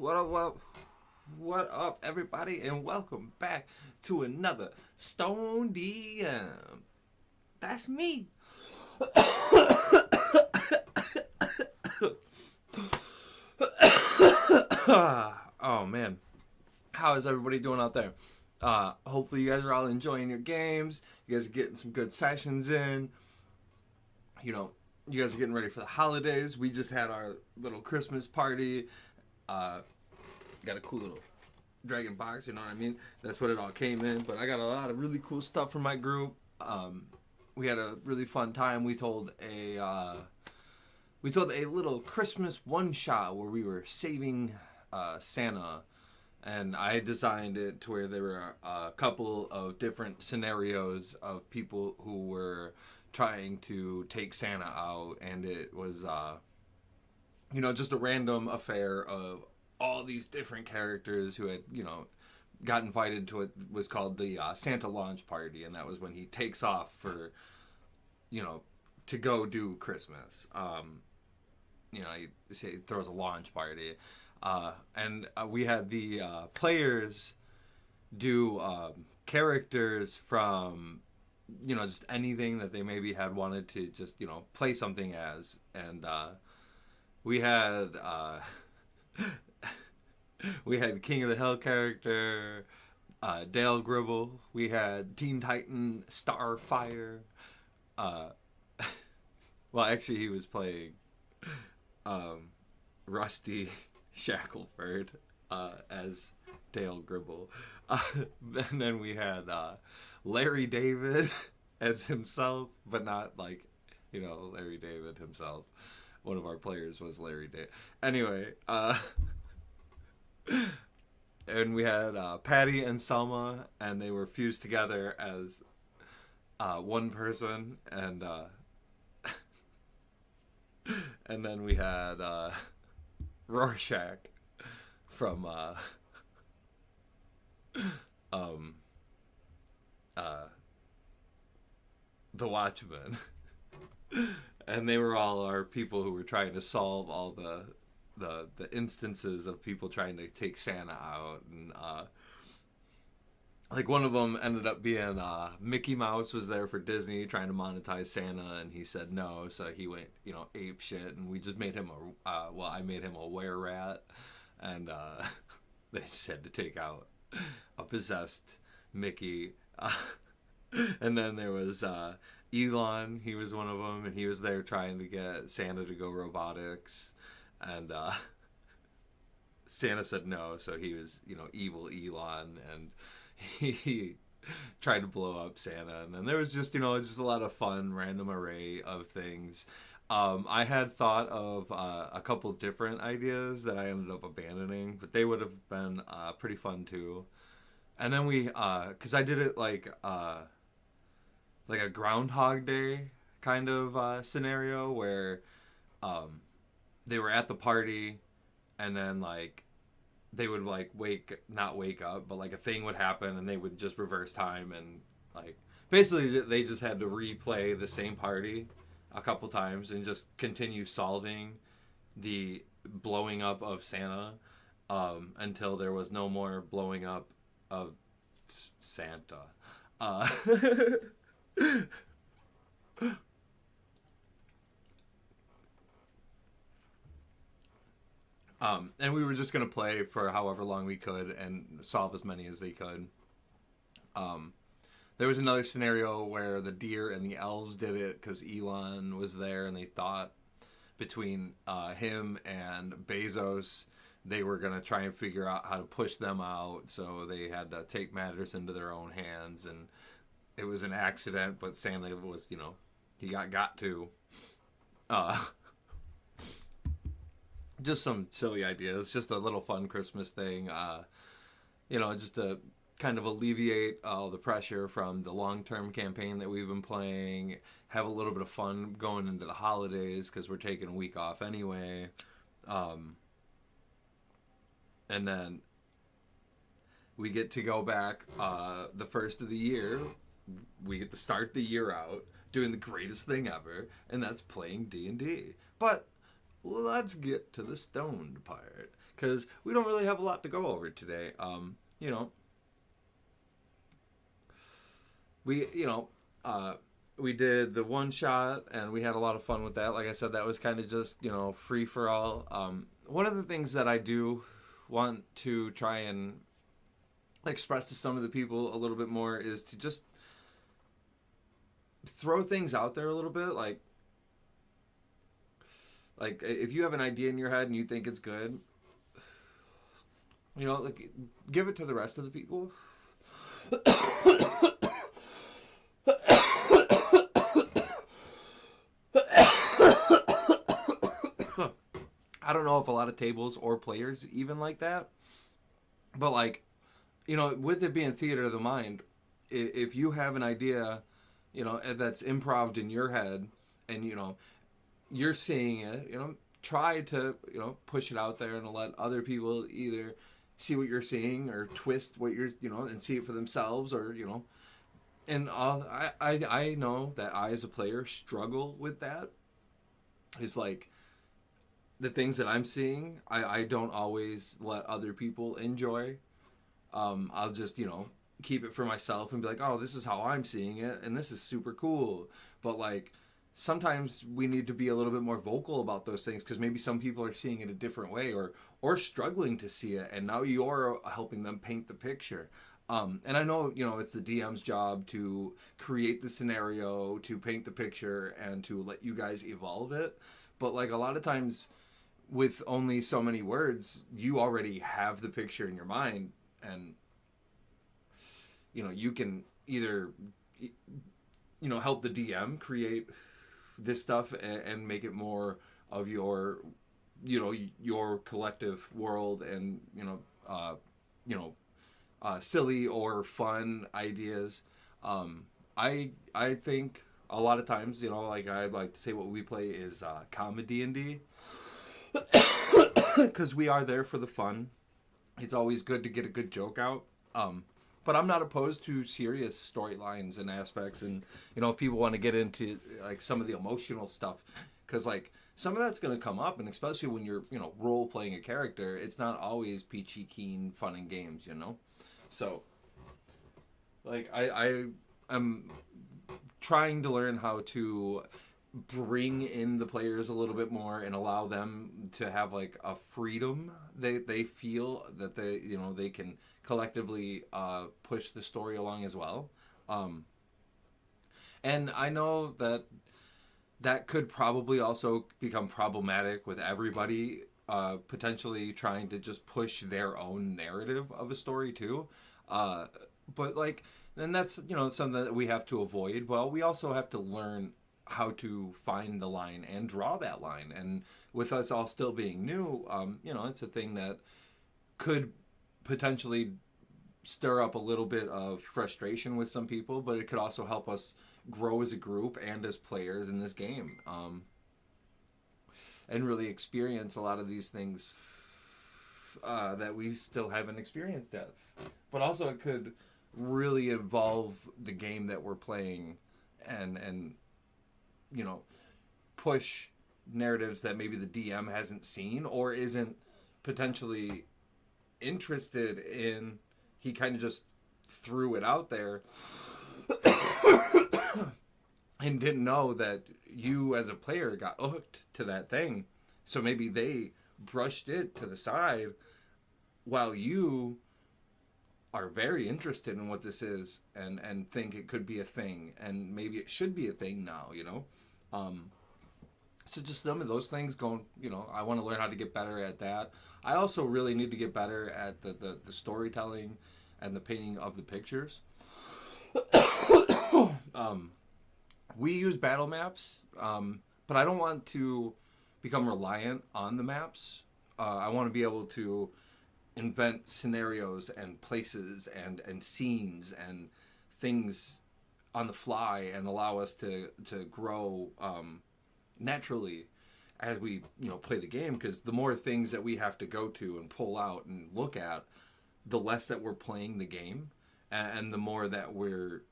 What up, everybody, and welcome back to another Stone DM. That's me. Oh man, how is everybody doing out there? Hopefully, you guys are all enjoying your games. You guys are getting some good sessions in. You guys are getting ready for the holidays. We just had our little Christmas party. Got a cool little dragon box, you know what I mean? That's what it all came in. But I got a lot of really cool stuff from my group. We had a really fun time. We told a little Christmas one shot where we were saving Santa, and I designed it to where there were a couple of different scenarios of people who were trying to take Santa out, and it was just a random affair of all these different characters who had got invited to it. Was called the Santa launch party, and that was when he takes off for to go do Christmas. He throws a launch party, and we had the players do characters from just anything that they maybe had wanted to just play something as. And we had we had King of the Hill character, Dale Gribble. We had Teen Titan Starfire. Well, actually, he was playing Rusty Shackleford as Dale Gribble. And then we had Larry David as himself, but not like, Larry David himself. One of our players was Larry David. Anyway, and we had Patty and Selma, and they were fused together as one person, and and then we had Rorschach from The Watchmen. And they were all our people who were trying to solve all the instances of people trying to take Santa out. And like one of them ended up being Mickey Mouse was there for Disney trying to monetize Santa, and he said no, so he went ape shit, and we just made him I made him a were-rat, and they just had to take out a possessed Mickey. And then there was Elon. He was one of them, and he was there trying to get Santa to go robotics, and Santa said no, so he was evil Elon, and he tried to blow up Santa. And then there was just just a lot of fun random array of things. I had thought of a couple different ideas that I ended up abandoning, but they would have been pretty fun too. And then we because I did it like a Groundhog Day kind of scenario where they were at the party, and then like they would like not wake up, but like a thing would happen, and they would just reverse time, and like basically they just had to replay the same party a couple times and just continue solving the blowing up of Santa until there was no more blowing up of Santa. And we were just going to play for however long we could and solve as many as they could. There was another scenario where the deer and the elves did it because Elon was there, and they thought between him and Bezos, they were going to try and figure out how to push them out, so they had to take matters into their own hands, and it was an accident, but Santa was, he got to. Just some silly ideas, just a little fun Christmas thing, just to kind of alleviate all the pressure from the long-term campaign that we've been playing, have a little bit of fun going into the holidays because we're taking a week off anyway. And then we get to go back the first of the year. We get to start the year out doing the greatest thing ever, and that's playing D&D. But let's get to the stoned part, because we don't really have a lot to go over today. You know, we you know we did the one shot and we had a lot of fun with that. Like I said, that was kind of just free for all. One of the things that I do want to try and express to some of the people a little bit more is to just throw things out there a little bit, like if you have an idea in your head and you think it's good, like give it to the rest of the people. I don't know if a lot of tables or players even like that, but like, with it being theater of the mind, if you have an idea, that's improv in your head, and you're seeing it, try to push it out there and let other people either see what you're seeing or twist what you're and see it for themselves, or and I know that I as a player struggle with that. It's like the things that I'm seeing, I don't always let other people enjoy. I'll just, keep it for myself and be like, oh, this is how I'm seeing it, and this is super cool. But like, sometimes we need to be a little bit more vocal about those things, because maybe some people are seeing it a different way, or struggling to see it, and now you're helping them paint the picture. And I know, it's the DM's job to create the scenario, to paint the picture, and to let you guys evolve it. But like a lot of times, with only so many words, you already have the picture in your mind, and you can either help the DM create this stuff and make it more of your your collective world, and silly or fun ideas. I think a lot of times, like I like to say, what we play is comedy D&D, because we are there for the fun. It's always good to get a good joke out. But I'm not opposed to serious storylines and aspects, and if people want to get into like some of the emotional stuff, because like some of that's going to come up, and especially when you're role playing a character, it's not always peachy keen fun and games, So like I am trying to learn how to bring in the players a little bit more and allow them to have like a freedom they feel that they can collectively push the story along as well. And I know that could probably also become problematic with everybody potentially trying to just push their own narrative of a story too. But like, and that's something that we have to avoid. Well, we also have to learn how to find the line and draw that line. And with us all still being new, it's a thing that could potentially stir up a little bit of frustration with some people, but it could also help us grow as a group and as players in this game, and really experience a lot of these things that we still haven't experienced yet. But also it could really evolve the game that we're playing, and push narratives that maybe the DM hasn't seen or isn't potentially interested in. He kind of just threw it out there and didn't know that you as a player got hooked to that thing. So maybe they brushed it to the side while you are very interested in what this is, and think it could be a thing, and maybe it should be a thing now, So just some of those things going, I want to learn how to get better at that. I also really need to get better at the storytelling and the painting of the pictures. We use battle maps, but I don't want to become reliant on the maps. I want to be able to invent scenarios and places and scenes and things on the fly, and allow us to grow naturally as we play the game, because the more things that we have to go to and pull out and look at, the less that we're playing the game, and the more that we're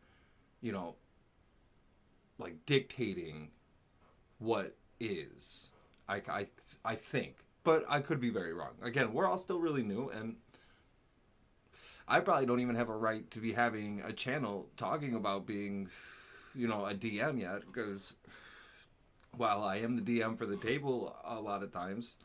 like dictating what is. I think, but I could be very wrong. Again, we're all still really new, and I probably don't even have a right to be having a channel talking about being, a DM yet, because while I am the DM for the table a lot of times,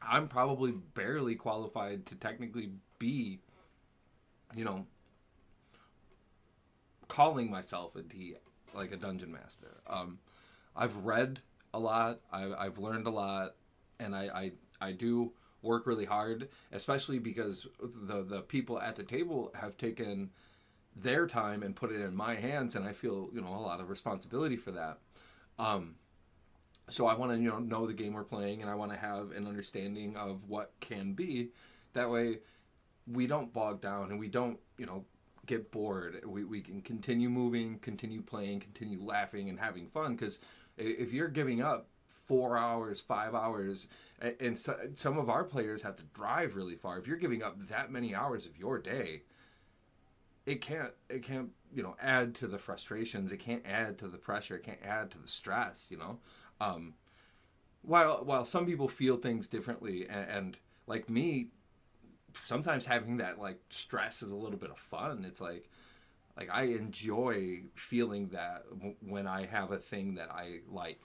I'm probably barely qualified to technically be, you know, calling myself a DM, like a dungeon master. I've read a lot. I've learned a lot, and I do work really hard, especially because the people at the table have taken their time and put it in my hands, and I feel a lot of responsibility for that. So I want to know the game we're playing, and I want to have an understanding of what can be. That way, we don't bog down and we don't get bored. We can continue moving, continue playing, continue laughing and having fun. Because if you're giving up 4 hours, 5 hours, and so, some of our players have to drive really far. If you're giving up that many hours of your day, it can't add to the frustrations. It can't add to the pressure. It can't add to the stress. While some people feel things differently, and like me, sometimes having that like stress is a little bit of fun. It's like I enjoy feeling that when I have a thing that I like.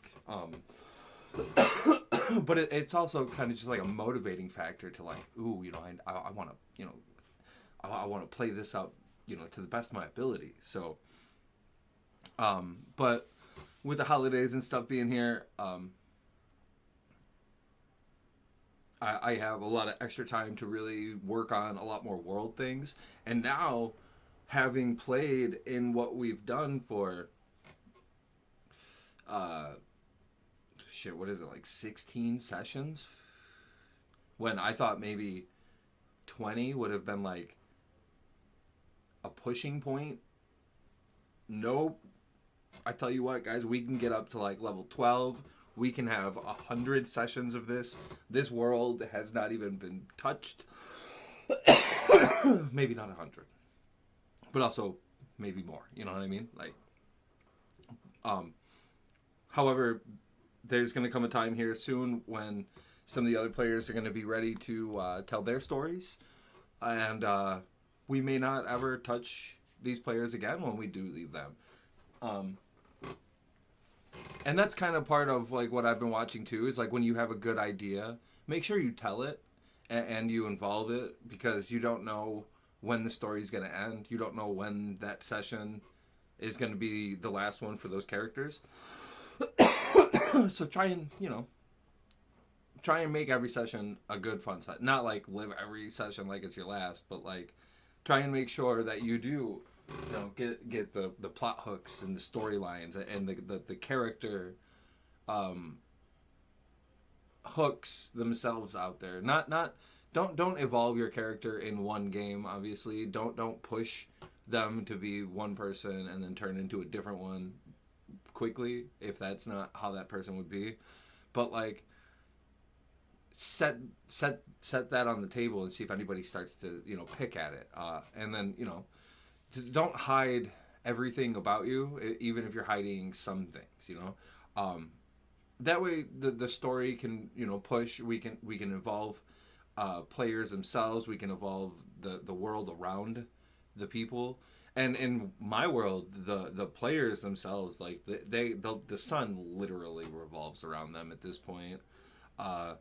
But it's also kind of just like a motivating factor to like, ooh, I want to, I want to play this out, to the best of my ability. So, but with the holidays and stuff being here, I have a lot of extra time to really work on a lot more world things. And now, having played in what we've done for, what is it, like 16 sessions? When I thought maybe 20 would have been like a pushing point. Nope. I tell you what, guys, we can get up to like level 12. We can have 100 sessions of this. This world has not even been touched. Maybe not 100, but also maybe more. You know what I mean? Like, however, there's going to come a time here soon when some of the other players are going to be ready to tell their stories, and we may not ever touch these players again when we do leave them. And that's kind of part of like what I've been watching too, is like when you have a good idea, make sure you tell it and you involve it, because you don't know when the story's going to end. You don't know when that session is going to be the last one for those characters. So try and make every session a good fun session. Not like live every session like it's your last, but like try and make sure that you do get the plot hooks and the storylines and the character hooks themselves out there. Don't evolve your character in one game. Obviously, don't push them to be one person and then turn into a different one quickly if that's not how that person would be. But like set that on the table and see if anybody starts to pick at it, and then don't hide everything about you, even if you're hiding some things, that way the story can push. We can evolve players themselves. We can evolve the world around the people. And in my world, the players themselves, like the sun literally revolves around them at this point. And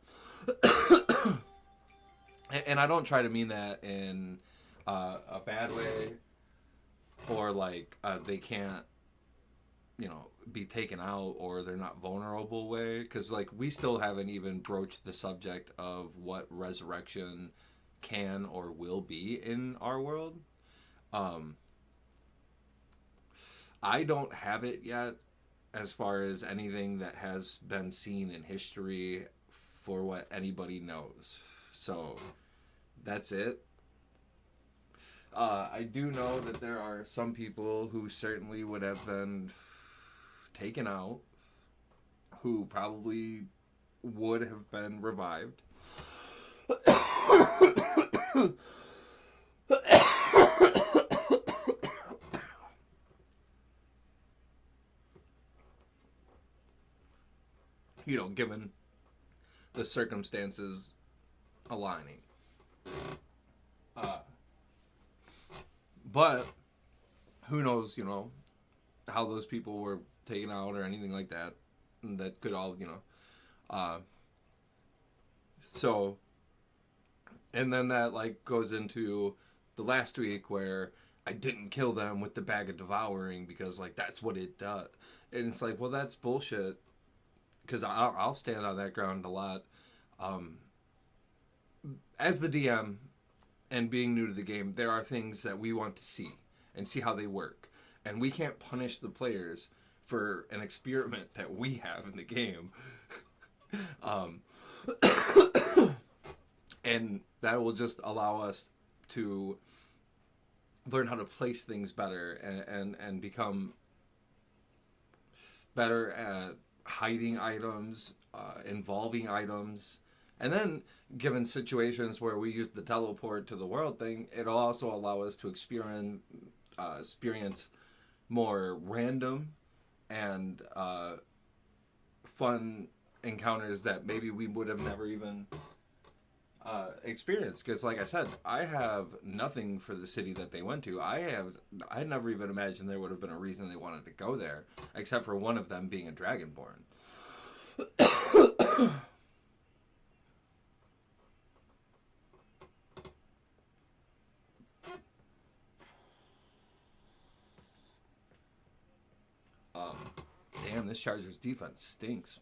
I don't try to mean that in a bad way, or like they can't be taken out or they're not vulnerable way, because like we still haven't even broached the subject of what resurrection can or will be in our world. I don't have it yet as far as anything that has been seen in history for what anybody knows. So that's it. I do know that there are some people who certainly would have been taken out, who probably would have been revived. given the circumstances aligning. Uh, but who knows, how those people were taken out or anything like that. That could all, so, and then that like goes into the last week where I didn't kill them with the bag of devouring because like that's what it does. And it's like, well, that's bullshit. Because I'll stand on that ground a lot. As the DM and being new to the game, there are things that we want to see and see how they work. And we can't punish the players for an experiment that we have in the game. And that will just allow us to learn how to place things better and become better at hiding items, involving items. And then, given situations where we use the teleport to the world thing, it'll also allow us to experience more random and fun encounters that maybe we would have never even experienced. Because, like I said, I have nothing for the city that they went to. I never even imagined there would have been a reason they wanted to go there, except for one of them being a dragonborn. Damn, this Chargers defense stinks.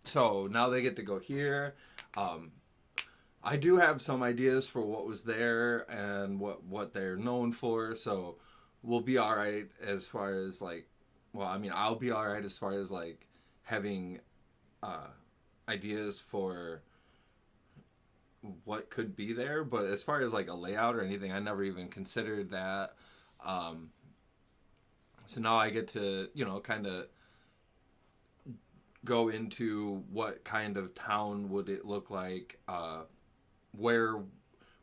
So now they get to go here. I do have some ideas for what was there and what they're known for, so we'll be all right as far as like, well, I mean, I'll be all right as far as like having ideas for what could be there, but as far as like a layout or anything, I never even considered that. So now I get to, kind of go into what kind of town would it look like, where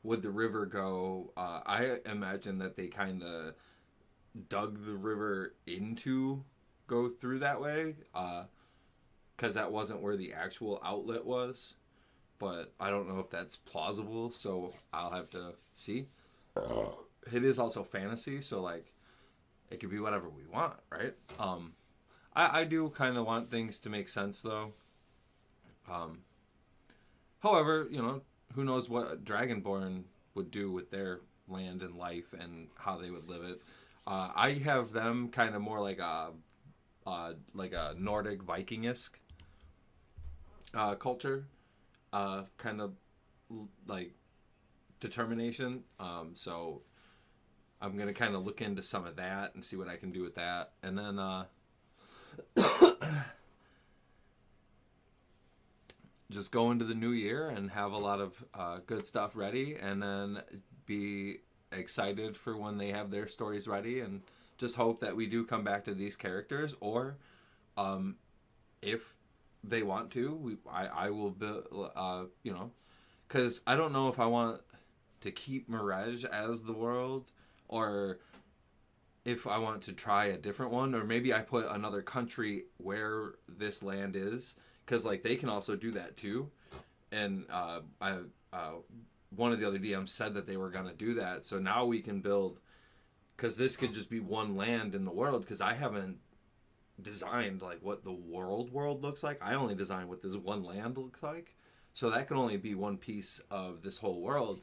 would the river go. I imagine that they kind of dug the river into go through that way, because that wasn't where the actual outlet was. But I don't know if that's plausible, so I'll have to see. It is also fantasy, so like it could be whatever we want, right? I do kind of want things to make sense, though. However, who knows what Dragonborn would do with their land and life and how they would live it. I have them kind of more like a Nordic Viking-esque culture. Kind of like determination. So I'm going to kind of look into some of that and see what I can do with that. And then just go into the new year and have a lot of good stuff ready, and then be excited for when they have their stories ready, and just hope that we do come back to these characters, or if they want to, I will build, because I don't know if I want to keep Mirage as the world, or if I want to try a different one, or maybe I put another country where this land is, because like they can also do that too. And one of the other DMs said that they were going to do that, so now we can build, because this could just be one land in the world, because I haven't designed like what the world looks like. I only designed what this one land looks like, so that can only be one piece of this whole world,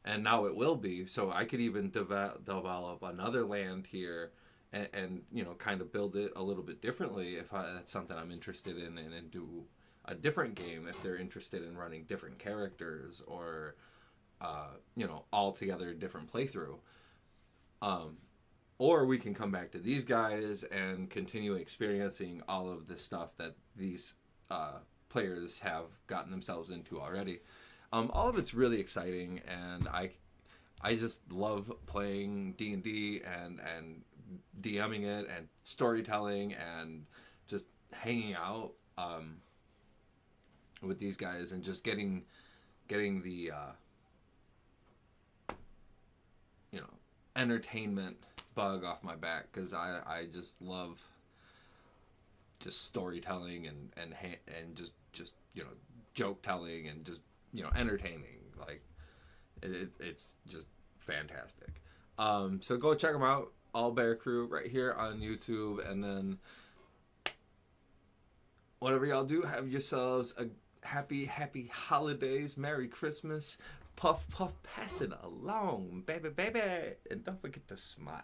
and now it will be. So I could even develop another land here, and kind of build it a little bit differently if that's something I'm interested in, and do a different game if they're interested in running different characters, or altogether different playthrough. Or we can come back to these guys and continue experiencing all of the stuff that these players have gotten themselves into already. All of it's really exciting, and I just love playing D&D and DMing it and storytelling and just hanging out with these guys, and just getting the entertainment bug off my back because I just love just storytelling and just joke telling and just entertaining. Like it's just fantastic. So go check them out. All Bear Crew right here on YouTube, and then whatever y'all do, have yourselves a happy holidays, Merry Christmas, puff pass it along, baby, and don't forget to smile.